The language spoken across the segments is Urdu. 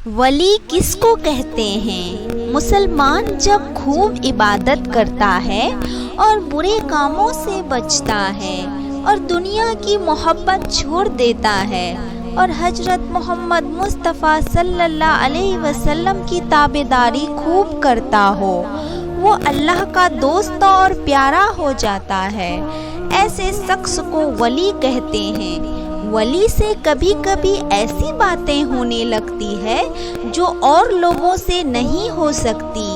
ولی کس کو کہتے ہیں؟ مسلمان جب خوب عبادت کرتا ہے اور برے کاموں سے بچتا ہے اور دنیا کی محبت چھوڑ دیتا ہے اور حضرت محمد مصطفیٰ صلی اللہ علیہ وسلم کی تابعداری خوب کرتا ہو، وہ اللہ کا دوست اور پیارا ہو جاتا ہے۔ ایسے شخص کو ولی کہتے ہیں۔ ولی سے کبھی کبھی ایسی باتیں ہونے لگتی ہے جو اور لوگوں سے نہیں ہو سکتی،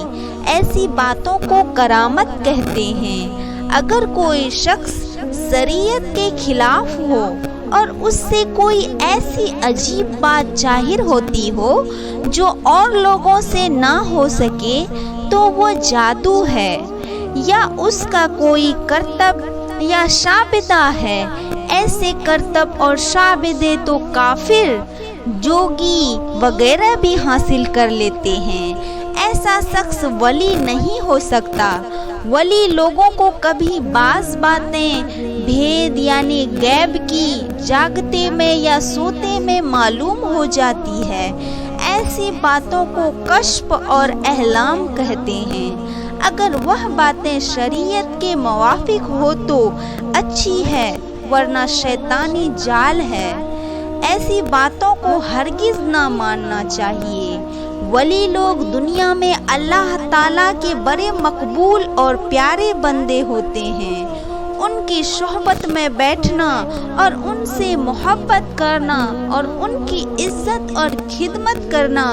ایسی باتوں کو کرامت کہتے ہیں۔ اگر کوئی شخص شریعت کے خلاف ہو اور اس سے کوئی ایسی عجیب بات ظاہر ہوتی ہو جو اور لوگوں سے نہ ہو سکے تو وہ جادو ہے، یا اس کا کوئی کرتب یا شعبدہ ہے۔ ایسے کرتب اور شعبدے تو کافر، جوگی وغیرہ بھی حاصل کر لیتے ہیں۔ ایسا شخص ولی نہیں ہو سکتا۔ ولی لوگوں کو کبھی بعض باتیں بھید یعنی غیب کی جاگتے میں یا سوتے میں معلوم ہو جاتی ہے، ایسی باتوں کو کشف اور احلام کہتے ہیں۔ اگر وہ باتیں شریعت کے موافق ہو تو اچھی ہے، ورنہ شیطانی جال ہے۔ ایسی باتوں کو ہرگز نہ ماننا چاہیے۔ ولی لوگ دنیا میں اللہ تعالیٰ کے بڑے مقبول اور پیارے بندے ہوتے ہیں۔ ان کی صحبت میں بیٹھنا اور ان سے محبت کرنا اور ان کی عزت اور خدمت کرنا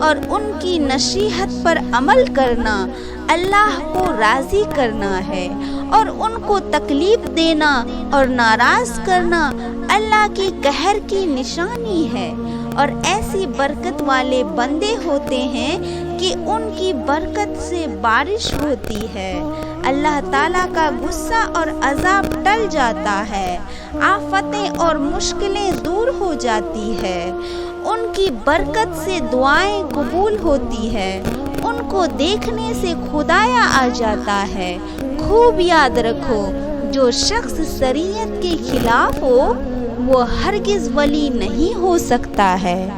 اور ان کی نصیحت پر عمل کرنا اللہ کو راضی کرنا ہے، اور ان کو تکلیف دینا اور ناراض کرنا اللہ کے قہر کی نشانی ہے۔ اور ایسی برکت والے بندے ہوتے ہیں کہ ان کی برکت سے بارش ہوتی ہے، اللہ تعالیٰ کا غصہ اور عذاب ٹل جاتا ہے، آفتیں اور مشکلیں دور ہو جاتی ہے، ان کی برکت سے دعائیں قبول ہوتی ہے، ان کو دیکھنے سے خدایا آ جاتا ہے۔ خوب یاد رکھو، جو شخص شریعت کے خلاف ہو وہ ہرگز ولی نہیں ہو سکتا ہے۔